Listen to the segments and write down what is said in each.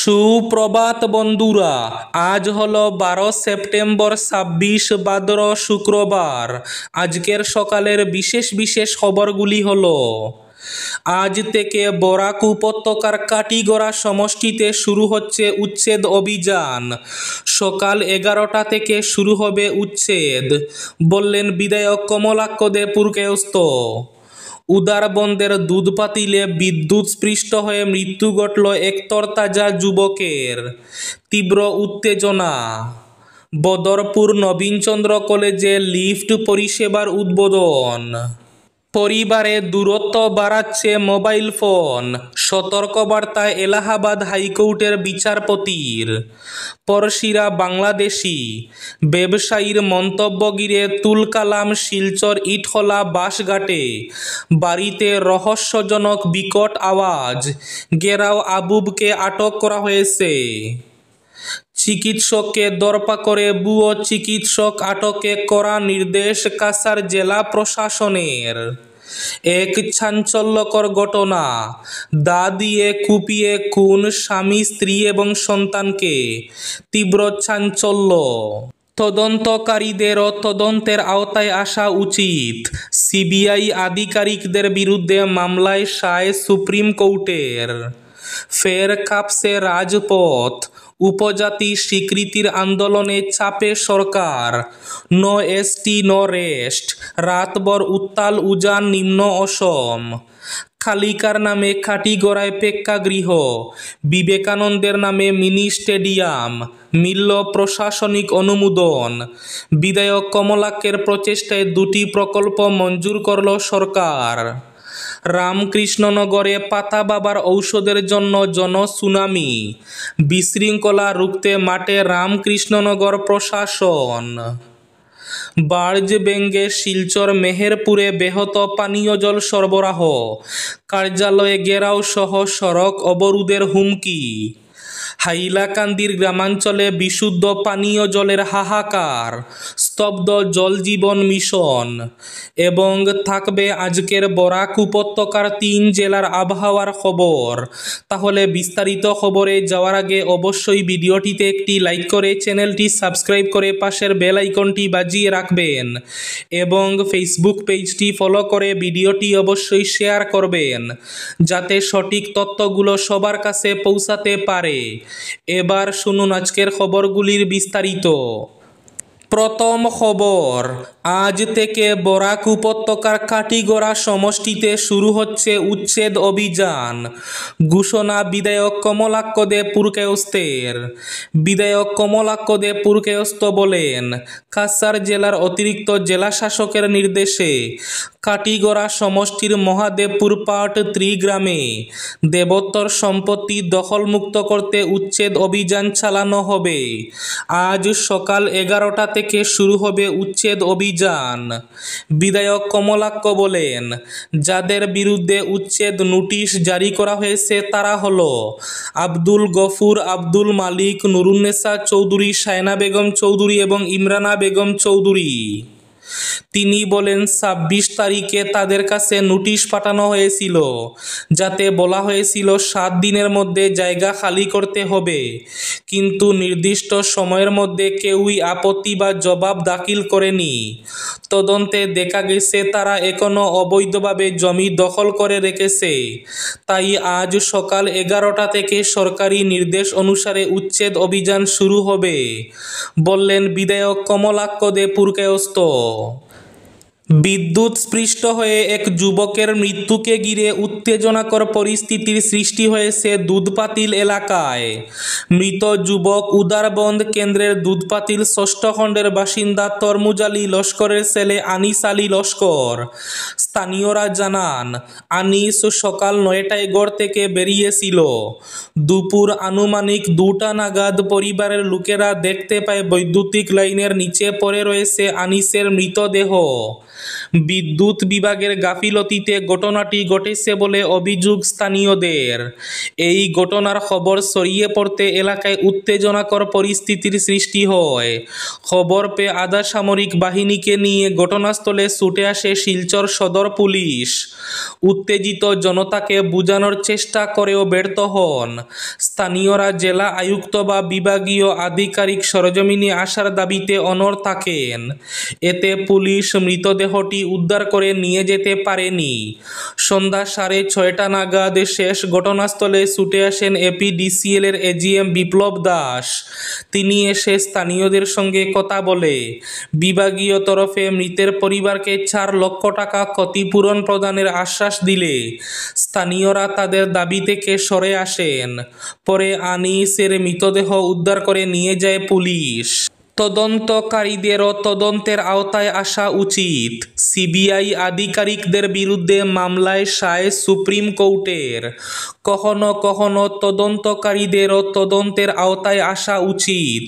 সুপ্রভাত বন্ধুরা, আজ হলো 12 সেপ্টেম্বর 26 ভাদ্র শুক্রবার। আজকের সকালের বিশেষ বিশেষ খবরগুলি হলো, আজ থেকে বরাক উপত্যকার কাটিগড়া সমষ্টিতে শুরু হচ্ছে উচ্ছেদ অভিযান। সকাল 11টা থেকে শুরু হবে উচ্ছেদ, বললেন বিধায়ক কমলাক্ষ দে পুরকায়স্থ। উদারবন্দের দুধ পাতিলে বিদ্যুৎস্পৃষ্ট হয়ে মৃত্যু ঘটল এক তরতাজা যুবকের, তীব্র উত্তেজনা। বদরপুর নবীনচন্দ্র কলেজে লিফট পরিষেবার উদ্বোধন। পরিবারে দূরত্ব বাড়াচ্ছে মোবাইল ফোন, সতর্কবার্তায় এলাহাবাদ হাইকোর্টের বিচারপতির। পরশিরা বাংলাদেশি ব্যবসায়ীর মন্তব্য ঘিরে তুলকালাম শিলচর ইটখলা বাসঘাটে, বাড়িতে রহস্যজনক বিকট আওয়াজ, গেরাও আবুবকে আটক করা হয়েছে। চিকিৎসককে দরপা-করে ভুয়ো চিকিৎসক আটকে কড়া নির্দেশ কাছাড় জেলা প্রশাসনের। এক চাঞ্চল্যকর ঘটনা, দা দিয়ে কুপিয়ে খুন স্বামী, স্ত্রী এবং সন্তানকে, তীব্র চাঞ্চল্য। তদন্তকারীদেরও তদন্তের আওতায় আসা উচিত। সিবিআই আধিকারিকদের বিরুদ্ধে মামলায় সায় সুপ্রিম কোর্টের। ফের কাঁপছে রাজপথ, উপজাতি স্বীকৃতির আন্দোলনে চাপে সরকার। নো এসটি নো রেস্ট, রাতভর উত্তাল উজান নিম্ন অসম। খালিকার নামে কাটিগড়ায় প্রেক্ষাগৃহ, বিবেকানন্দের নামে মিনি স্টেডিয়াম, মিলল প্রশাসনিক অনুমোদন। বিধায়ক কমলাক্ষের প্রচেষ্টায় 2টি প্রকল্প মঞ্জুর করল সরকার। রামকৃষ্ণনগরে পাতা বাবার ঔষধের জন্য জনসুনামি, বিশৃঙ্খলা রুখতে মাঠে রামকৃষ্ণনগর প্রশাসন। বার্জ ভেঙে শিলচর মেহেরপুরে ব্যাহত পানীয় জল সরবরাহ, কার্যালয়ে ঘেরাও সহ সড়ক অবরোধের হুমকি। হাইলাকান্দির গ্রামাঞ্চলে বিশুদ্ধ পানীয় জলের হাহাকার, স্তব্ধ জল জীবন মিশন। এবং থাকবে আজকের বরাক উপত্যকার 3 জেলার আবহাওয়ার খবর। তাহলে বিস্তারিত খবরে যাওয়ার আগে অবশ্যই ভিডিওটিতে একটি লাইক করে চ্যানেলটি সাবস্ক্রাইব করে পাশের বেল আইকনটি বাজিয়ে রাখবেন এবং ফেসবুক পেজটি ফলো করে ভিডিওটি অবশ্যই শেয়ার করবেন, যাতে সঠিক তথ্যগুলো সবার কাছে পৌঁছাতে পারে। এবার শুনুন আজকের খবরগুলির বিস্তারিত। প্রথম খবর, আজ থেকে বরাক উপত্যকার কাটিগড়া সমষ্টিতে শুরু হচ্ছে উচ্ছেদ অভিযান। ঘোষণা বিধায়ক কমলাক্ষ দে পুরকায়স্থের। বিধায়ক কমলাক্ষ দে পুরকায়স্থ বলেন, কাছাড় জেলার অতিরিক্ত জেলাশাসকের নির্দেশে কাটিগড়া সমষ্টির মহাদেবপুর পার্ট 3 গ্রামে দেবোত্তর সম্পত্তি দখলমুক্ত করতে উচ্ছেদ অভিযান চালানো হবে। আজ সকাল 11টা থেকে শুরু হবে উচ্ছেদ অভিযান। বিধায়ক কমলাক্ষ বলেন, যাদের বিরুদ্ধে উচ্ছেদ নোটিশ জারি করা হয়েছে তারা হলো আব্দুল গফুর, আব্দুল মালিক, নুরুন্নেসা চৌধুরী, সায়না বেগম চৌধুরী এবং ইমরানা বেগম চৌধুরী। তিনি বলেন, 26 তারিখে তাদের কাছে নোটিশ পাঠানো হয়েছিল, যাতে বলা হয়েছিল 7 দিনের মধ্যে জায়গা খালি করতে হবে, কিন্তু নির্দিষ্ট সময়ের মধ্যে কেউই আপত্তি বা জবাব দাখিল করেনি। তদন্তে দেখা গেছে তারা এখনো অবৈধভাবে জমি দখল করে রেখেছে। তাই আজ সকাল 11টা থেকে সরকারি নির্দেশ অনুসারে উচ্ছেদ অভিযান শুরু হবে, বললেন বিধায়ক কমলাক্ষ দে পুরকায়স্থ। বিদ্যুৎস্পৃষ্ট হয়ে এক যুবকের মৃত্যুকে ঘিরে উত্তেজনাকর পরিস্থিতির সৃষ্টি হয়েছে দুধপাতিল এলাকায়। মৃত যুবক উদারবন্দ কেন্দ্রের দুধপাতিল 6ষ্ঠ খণ্ডের বাসিন্দা তরমুজ আলী লস্করের ছেলে আনিস আলী লস্কর। স্থানীয়রা জানান, আনিস সকাল 9টায় ঘর থেকে বেরিয়েছিল। দুপুর আনুমানিক 2টা নাগাদ পরিবারের লোকেরা দেখতে পায় বৈদ্যুতিক লাইনের নিচে পড়ে রয়েছে আনিসের মৃতদেহ। বিদ্যুৎ বিভাগের গাফিলতিতে ঘটনাটি ঘটেছে বলে অভিযোগ স্থানীয়দের। এই ঘটনার খবর ছড়িয়ে পড়তে এলাকায় উত্তেজনাকর পরিস্থিতির সৃষ্টি হয়। খবর পেয়ে আধা সামরিক বাহিনীকে নিয়ে ঘটনাস্থলে ছুটে আসে শিলচর সদর পুলিশ। উত্তেজিত জনতাকে বোঝানোর চেষ্টা করেও ব্যর্থ হন। স্থানীয়রা জেলা আয়ুক্ত বা বিভাগীয় আধিকারিক সরেজমিনে আসার দাবিতে অনড় থাকেন। এতে পুলিশ মৃতদেহটি উদ্ধার করে নিয়ে যেতে পারেনি। সন্ধ্যা 6:30 নাগাদ শেষ ঘটনাস্থলে ছুটে আসেন এপিডিসিএল এর এজিএম বিপ্লব দাস। তিনি এসে স্থানীয়দের সঙ্গে কথা বলে বিভাগীয় তরফে মৃতের পরিবারকে 4 লক্ষ টাকা ক্ষতিপূরণ প্রদানের আশ্বাস দিলে স্থানীয়রা তাদের দাবি থেকে সরে আসেন। পরে আনিসের মৃতদেহ উদ্ধার করে নিয়ে যায় পুলিশ। তদন্তকারীদেরও তদন্তের আওতায় আসা উচিত। সিবিআই আধিকারিকদের বিরুদ্ধে মামলায় সায় সুপ্রিম কোর্টের। কখনো কখনো তদন্তকারীদেরও তদন্তের আওতায় আসা উচিত।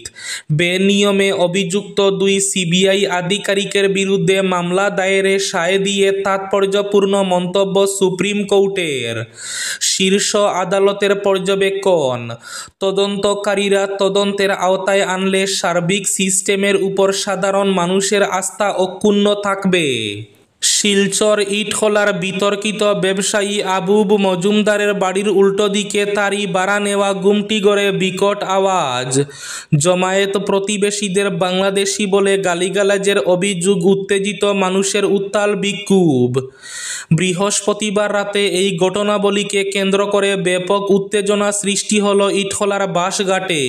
বেনিয়মে অভিযুক্ত 2 সিবিআই আধিকারিকের বিরুদ্ধে মামলা দায়েরে সায় দিয়ে তাৎপর্যপূর্ণ মন্তব্য সুপ্রিম কোর্টের। শীর্ষ আদালতের পর্যবেক্ষণ, তদন্তকারীরা তদন্তের আওতায় আনলে সার্বিক সিস্টেমের উপর সাধারণ মানুষের আস্থা অক্ষুণ্ণ থাকবে। শিলচর ইটখলার বিতর্কিত ব্যবসায়ী আবুব মজুমদারের বাড়ির উল্টো দিকে তারই ভাড়া নেওয়া গুমটিঘরে বিকট আওয়াজ। জমায়েত প্রতিবেশীদের বাংলাদেশি বলে গালিগালাজের অভিযোগ, উত্তেজিত মানুষের উত্তাল বিক্ষোভ। বৃহস্পতিবার রাতে এই ঘটনাবলীকে কেন্দ্র করে ব্যাপক উত্তেজনা সৃষ্টি হল ইটখলার বাসঘাটে।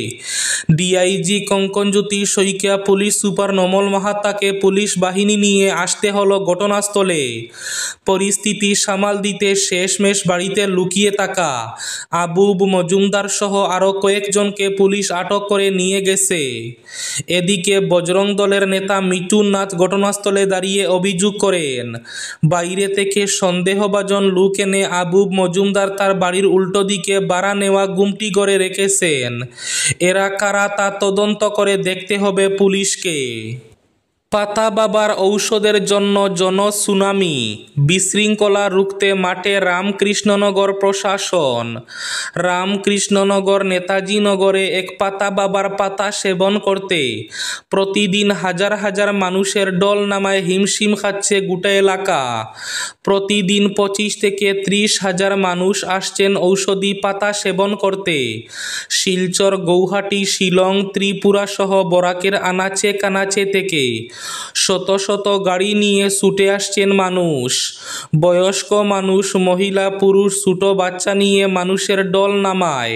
DIG Kankanjyoti Saikia, police super নমল মাহাতাকে পুলিশ বাহিনী নিয়ে আসতে হল ঘটনাস্থলে। পরিস্থিতি সামাল দিতে শেষমেশ বাড়িতে লুকিয়ে থাকা আবুব মজুমদার সহ আরও কয়েকজনকে পুলিশ আটক করে নিয়ে গেছে। এদিকে বজরং দলের নেতা মিঠুন নাথ ঘটনাস্থলে দাঁড়িয়ে অভিযোগ করেন, বাইরে থেকে সন্দেহভাজন লোক এনে আবুব মজুমদার তার বাড়ির উল্টো দিকে ভাড়া নেওয়া গুমটিঘরে রেখেছেন। এরা কারা তা তদন্ত করে দেখতে হবে পুলিশকে। পাতা বাবার ঔষধের জন্য জনসুনামি, বিশৃঙ্খলা রুখতে মাঠে রামকৃষ্ণনগর প্রশাসন। রামকৃষ্ণনগর নেতাজি নগরে এক পাতা বাবার পাতা সেবন করতে প্রতিদিন হাজার হাজার মানুষের ঢল নামায় হিমশিম খাচ্ছে গোটা এলাকা। প্রতিদিন 25 থেকে 30 হাজার মানুষ আসছেন ঔষধি পাতা সেবন করতে। শিলচর, গৌহাটি, শিলং, ত্রিপুরা সহ বরাকের আনাচে কানাচে থেকে শত শত গাড়ি নিয়ে ছুটে আসছেন মানুষ। বয়স্ক মানুষ, মহিলা, পুরুষ, ছোট বাচ্চা নিয়ে মানুষের ঢল নামায়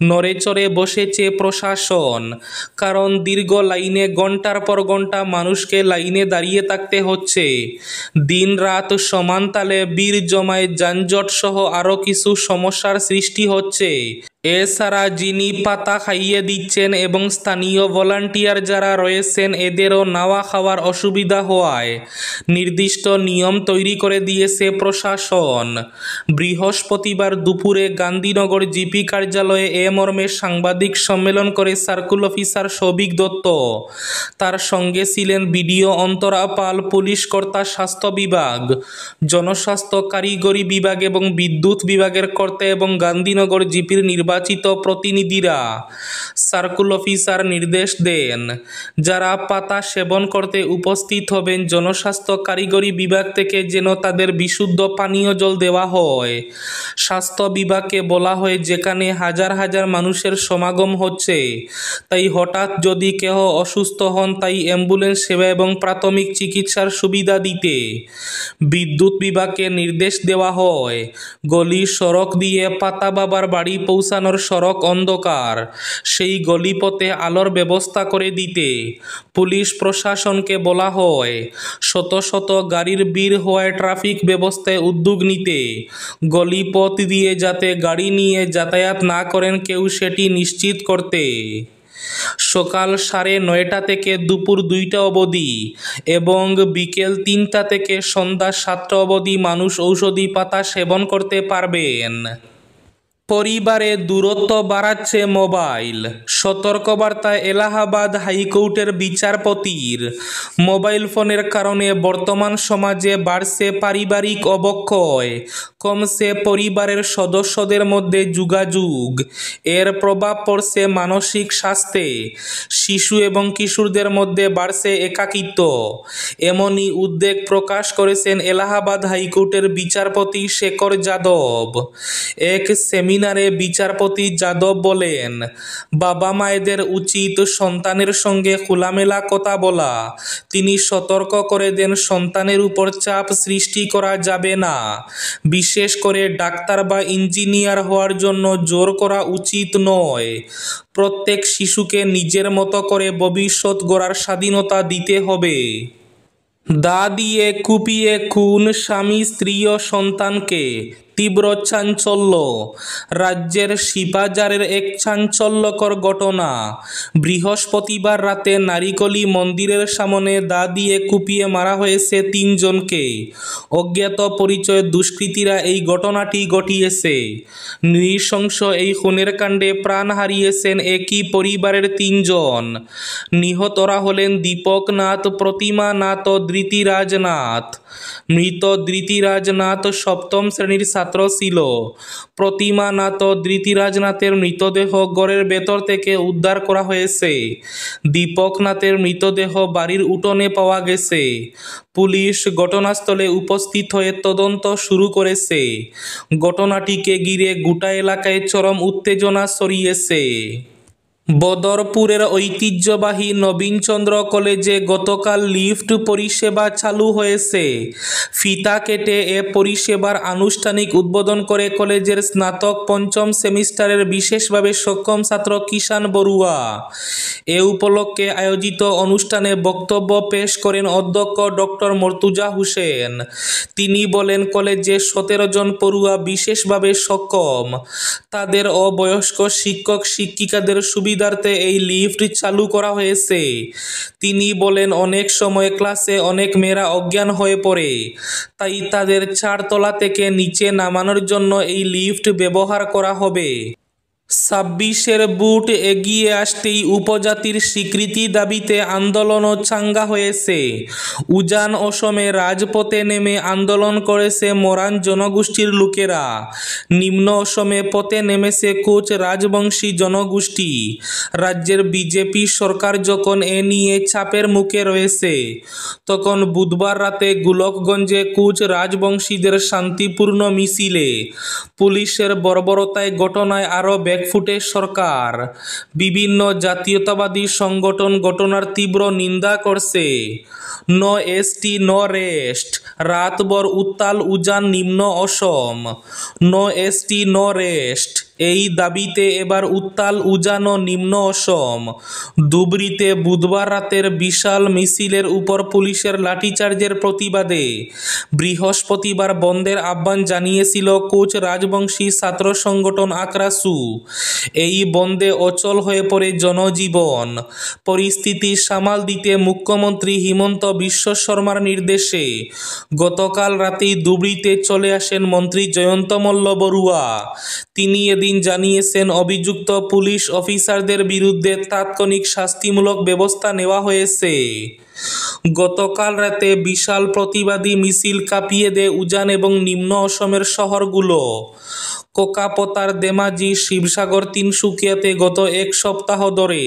নড়েচড়ে বসেছে প্রশাসন। কারণ দীর্ঘ লাইনে ঘন্টার পর ঘন্টা মানুষকে লাইনে দাঁড়িয়ে থাকতে হচ্ছে। দিন রাত সমান তালে ভিড় জমায়, যানজট সহ আরও কিছু সমস্যার সৃষ্টি হচ্ছে। এছাড়া যিনি পাতা খাইয়ে দিচ্ছেন এবং স্থানীয় ভলান্টিয়ার যারা রয়েছেন এদেরও নাওয়া খাওয়ার অসুবিধা হওয়ায় নির্দিষ্ট নিয়ম তৈরি করে দিয়েছে প্রশাসন। বৃহস্পতিবার দুপুরে গান্ধীনগর জিপি কার্যালয়ে এ মর্মে সাংবাদিক সম্মেলন করে সার্কুল অফিসার সৌভিক দত্ত। তার সঙ্গে ছিলেন বিডিও অন্তরা পাল, পুলিশ কর্তা, স্বাস্থ্য বিভাগ, জনস্বাস্থ্য কারিগরি বিভাগ এবং বিদ্যুৎ বিভাগের কর্তা এবং গান্ধীনগর জিপির নির্বাচিত প্রতিনিধিরা। সার্কুল অফিসার নির্দেশ দেন, যারা পাতা সেবন করতে উপস্থিত হবেন জনস্বাস্থ্য কারিগরি বিভাগ থেকে যেন তাদের বিশুদ্ধ পানীয় জল দেওয়া হয়। স্বাস্থ্য বিভাগকে বলা হয়, যেখানে হাজার হাজার মানুষের সমাগম হচ্ছে, তাই হঠাৎ যদি কেহ অসুস্থ হন তাই অ্যাম্বুলেন্স সেবা এবং প্রাথমিক চিকিৎসার সুবিধা দিতে। বিদ্যুৎ বিভাগকে নির্দেশ দেওয়া হয়, গলি সড়ক দিয়ে পাতা বাবার বাড়ি পৌঁছানোর সড়ক অন্ধকার, সেই গলিপথে আলোর ব্যবস্থা করে দিতে। পুলিশ প্রশাসনকে বলা হয়, শত শত গাড়ির ভিড় হওয়ায় ট্রাফিক ব্যবস্থায় উদ্যোগ নিতে। গলিপথ দিয়ে যাতে গাড়ি নিয়ে যাতায়াত না করেন কেউ, সেটি নিশ্চিত করতে। সকাল 9:30 থেকে দুপুর 2টা অবধি এবং বিকেল 3টা থেকে সন্ধ্যা 7টা অবধি মানুষ ঔষধি পাতা সেবন করতে পারবেন। পরিবারে দূরত্ব বাড়াচ্ছে মোবাইল। সতর্কবার্তায় এলাহাবাদ হাইকোর্টের বিচারপতির। মোবাইল ফোনের কারণে বর্তমান সমাজে বাড়ছে পারিবারিক অবক্ষয়, কমছে পরিবারের সদস্যদের মধ্যে যোগাযোগ। এর প্রভাব পড়ছে মানসিক স্বাস্থ্যে। শিশু এবং কিশোরদের মধ্যে বাড়ছে একাকিত্ব। এমনই উদ্বেগ প্রকাশ করেছেন এলাহাবাদ হাইকোর্টের বিচারপতি শেখর যাদব। এক সেমিনারে বিচারপতি যাদব বলেন, বাবা মায়েদের উচিত সন্তানের সঙ্গে খোলামেলা কথা বলা। তিনি সতর্ক করে দেন, সন্তানের উপর চাপ সৃষ্টি করা যাবে না। বিশেষ করে ডাক্তার বা ইঞ্জিনিয়ার হওয়ার জন্য জোর করা উচিত নয়। প্রত্যেক শিশুকে নিজের মতো করে ভবিষ্যৎ গড়ার স্বাধীনতা দিতে হবে। দা দিয়ে কুপিয়ে খুন স্বামী, স্ত্রী ও সন্তানকে। তীব্র চাঞ্চল্য। রাজ্যের শিবাজারের এক চাঞ্চল্যকর ঘটনা। বৃহস্পতিবার রাতে নারিকলি মন্দিরের সামনে দা দিয়ে কুপিয়ে মারা হয়েছে ৩ জনকে। অজ্ঞাত পরিচয় দুষ্কৃতীরা এই ঘটনাটি ঘটিয়েছে। নৃশংস এই খুনের কাণ্ডে প্রাণ হারিয়েছেন একই পরিবারের ৩ জন। নিহতরা হলেন দীপক নাথ, প্রতিমা নাথ ও ধৃতিরাজ নাথ। মৃত ধৃতিরাজ নাথ ৭ম শ্রেণীর ছাত্র ছিল। প্রতিমা নাথ ও ধৃতিরাজ নাথের মৃতদেহ ঘরের ভেতর থেকে উদ্ধার করা হয়েছে। দীপক নাথের মৃতদেহ বাড়ির উঠোনে পাওয়া গেছে। পুলিশ ঘটনাস্থলে উপস্থিত হয়ে তদন্ত শুরু করেছে। ঘটনাটিকে ঘিরে গোটা এলাকায় চরম উত্তেজনা ছড়িয়েছে। বদরপুরের ঐতিহ্যবাহী নবীনচন্দ্র কলেজে গতকাল লিফট পরিষেবা চালু হয়েছে। ফিতা কেটে এ পরিষেবার আনুষ্ঠানিক উদ্বোধন করে কলেজের স্নাতক ৫ম সেমিস্টারের বিশেষভাবে সক্ষম ছাত্র কিষান বড়ুয়া। এ উপলক্ষে আয়োজিত অনুষ্ঠানে বক্তব্য পেশ করেন অধ্যক্ষ ডক্টর মর্তুজা হোসেন। তিনি বলেন, কলেজে ১৭ জন পড়ুয়া বিশেষভাবে সক্ষম। তাদের অবয়স্ক শিক্ষক শিক্ষিকাদের সুবিধার্থে এই লিফট চালু করা হয়েছে। তিনি বলেন, অনেক সময় ক্লাসে অনেক মেয়েরা অজ্ঞান হয়ে পড়ে, তাই তাদের ৪ তলা থেকে নিচে নামানোর জন্য এই লিফট ব্যবহার করা হবে। ২৬-এর বুট এগিয়ে আসতেই উপজাতির স্বীকৃতি দাবিতে আন্দোলনও চাঙ্গা হয়েছে। উজান অসমে রাজপথে নেমে আন্দোলন করেছে মরান জনগোষ্ঠীর লোকেরা। নিম্ন অসমে পথে নেমেছে কোচ রাজবংশী জনগোষ্ঠী। রাজ্যের বিজেপি সরকার যখন এ নিয়ে চাপের মুখে রয়েছে, তখন বুধবার রাতে গোলকগঞ্জে কোচ রাজবংশীদের শান্তিপূর্ণ মিছিলে পুলিশের বর্বরতায় ঘটনায় আরও ব্যাকফুটে সরকার। বিভিন্ন জাতীয়তাবাদী সংগঠন ঘটনার তীব্র নিন্দা করছে। No ST no rest. রাতভর উত্তাল উজান নিম্ন Assam. No ST no rest. এই দাবিতে এবার উত্তাল উজান ও নিম্ন অসম। ধুবড়ীতে বুধবার রাতের বিশাল মিছিলের উপর পুলিশের লাঠিচার্জের প্রতিবাদে বৃহস্পতিবার বন্ধের আহ্বান জানিয়েছিল কোচ রাজবংশী ছাত্র সংগঠন আক্রাসু। এই বন্ধে অচল হয়ে পড়ে জনজীবন। পরিস্থিতি সামাল দিতে মুখ্যমন্ত্রী হিমন্ত বিশ্ব শর্মার নির্দেশে গতকাল রাতেই ধুবড়ীতে চলে আসেন মন্ত্রী জয়ন্ত মল্ল বড়ুয়া। তিনি এদিন জানিয়েছেন, অভিযুক্ত পুলিশ অফিসারদের বিরুদ্ধে তাৎক্ষণিক শাস্তিমূলক ব্যবস্থা নেওয়া হয়েছে। গতকাল রাতে বিশাল প্রতিবাদী মিছিল কাঁপিয়ে দেয় উজান এবং নিম্ন অসমের শহরগুলো। কোকাপতার, ধেমাজি, শিবসাগর, তিনসুকিয়াতে গত ১ সপ্তাহ ধরে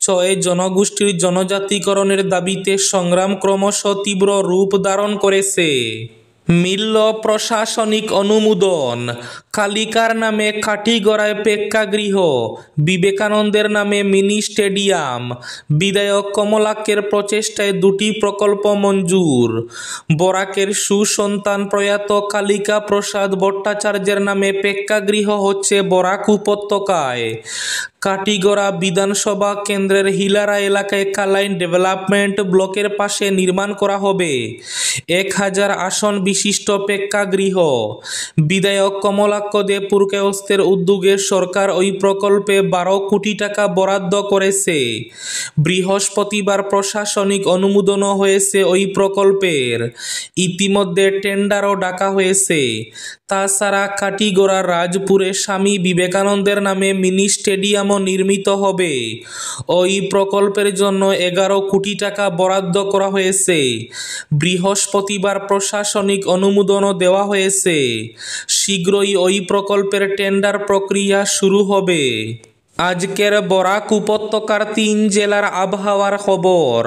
৬ জনগোষ্ঠীর জনজাতিকরণের দাবিতে সংগ্রাম ক্রমশ তীব্র রূপ ধারণ করেছে। মিলল প্রশাসনিক অনুমোদন। কালিকার নামে কাঠিগড়ায় প্রেক্ষাগৃহ, বিবেকানন্দের নামে মিনি স্টেডিয়াম। বিধায়ক কমলাক্ষের প্রচেষ্টায় ২টি প্রকল্প মঞ্জুর। বরাকের সুসন্তান প্রয়াত কালিকা প্রসাদ ভট্টাচার্যের নামে প্রেক্ষাগৃহ হচ্ছে বরাক উপত্যকায়। কাঠিগড়া বিধানসভা কেন্দ্রের হিলারা এলাকায় কালাইন ডেভেলপমেন্ট ব্লকের পাশে নির্মাণ করা হবে ১,০০০ আসন বিশিষ্ট প্রেক্ষাগৃহ। বিধায়ক কমলাক্ষ দে পুরকায়স্থের উদ্যোগে সরকার ওই প্রকল্পে ১২ কোটি টাকা বরাদ্দ করেছে। বৃহস্পতিবার প্রশাসনিক অনুমোদনও হয়েছে ওই প্রকল্পের। ইতিমধ্যে টেন্ডারও ডাকা হয়েছে। তাছাড়া কাটিগড়া রাজপুরে স্বামী বিবেকানন্দের নামে মিনি স্টেডিয়ামও নির্মিত হবে। ওই প্রকল্পের জন্য 11 কোটি টাকা বরাদ্দ করা হয়েছে। বৃহস্পতিবার প্রশাসনিক অনুমোদনও দেওয়া হয়েছে। শীঘ্রই ওই প্রকল্পের টেন্ডার প্রক্রিয়া শুরু হবে। আজকের বরাক উপত্যকার 3 জেলার আবহাওয়ার খবর।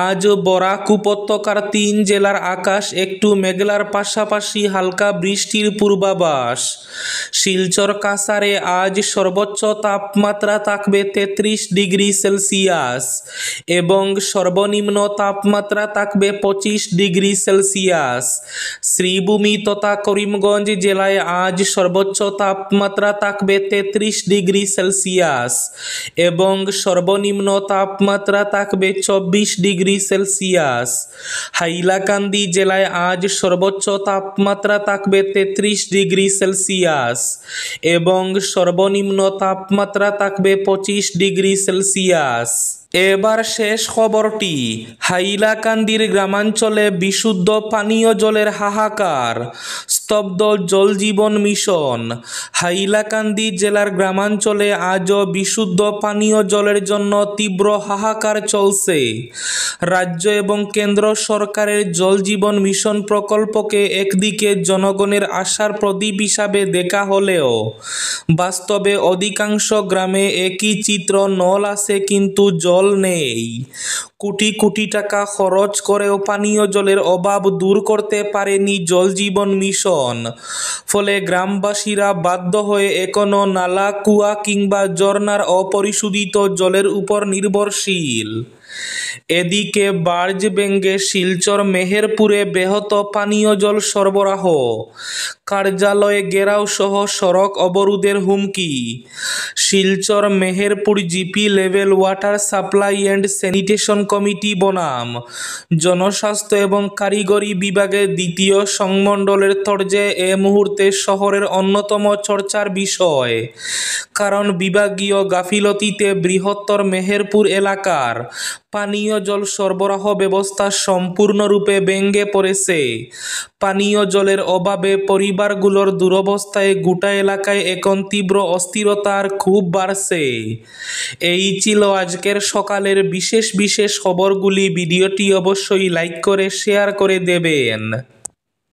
আজ বরাক উপত্যকার 3 জেলার আকাশ একটু মেঘলার পাশাপাশি হালকা বৃষ্টির পূর্বাভাস। শিলচর কাছাড়ে আজ সর্বোচ্চ তাপমাত্রা থাকবে 33 ডিগ্রি সেলসিয়াস এবং সর্বনিম্ন তাপমাত্রা থাকবে 25 ডিগ্রি সেলসিয়াস। শ্রীভূমি তথা করিমগঞ্জ জেলায় আজ সর্বোচ্চ তাপমাত্রা থাকবে 33 ডিগ্রি সেলসিয়াস এবং সর্বনিম্ন তাপমাত্রা থাকবে 24 ডিগ্রি সেলসিয়াস। হাইলাকান্দি জেলায় আজ সর্বোচ্চ তাপমাত্রা থাকবে 33 ডিগ্রি সেলসিয়াস এবং সর্বনিম্ন তাপমাত্রা থাকবে 25 ডিগ্রি সেলসিয়াস। এবার শেষ খবরটি। হাইলাকান্দির গ্রামাঞ্চলে বিশুদ্ধ পানীয় জলের হাহাকার, স্তব্ধ জল জীবন মিশন। হাইলাকান্দি জেলার গ্রামাঞ্চলে আজও বিশুদ্ধ পানীয় জলের জন্য তীব্র হাহাকার চলছে। রাজ্য এবং কেন্দ্র সরকারের জল জীবন মিশন প্রকল্পকে একদিকে জনগণের আশার প্রদীপ হিসাবে দেখা হলেও বাস্তবে অধিকাংশ গ্রামে একই চিত্র। নল আছে কিন্তু জল নেই। কোটি কোটি টাকা খরচ করেও পানীয় জলের অভাব দূর করতে পারেনি জল জীবন মিশন। ফলে গ্রামবাসীরা বাধ্য হয়ে এখনো নালা, কুয়া কিংবা ঝর্ণার অপরিশোধিত জলের উপর নির্ভরশীল। এদিকে বার্জ ভেঙে শিলচর মেহেরপুরে ব্যাহত পানীয় জল সরবরাহ, কার্যালয়ে ঘেরাও সহ সড়ক অবরোধের হুমকি। Silchar Meherpur GP level water supply and sanitation committee বনাম জনস্বাস্থ্য এবং কারিগরি বিভাগের দ্বিতীয় সংমণ্ডলের তরজে এ মুহূর্তে শহরের অন্যতম চর্চার বিষয়। কারণ বিভাগীয় গাফিলতিতে বৃহত্তর মেহেরপুর এলাকার পানীয় জল সরবরাহ ব্যবস্থা সম্পূর্ণরূপে ভেঙে পড়েছে। পানীয় জলের অভাবে পরিবারগুলোর দুরবস্থায় গোটা এলাকায় এখন তীব্র অস্থিরতার ক্ষোভ বাড়ছে। এই ছিল আজকের সকালের বিশেষ খবরগুলি। ভিডিওটি অবশ্যই লাইক করে শেয়ার করে দেবেন।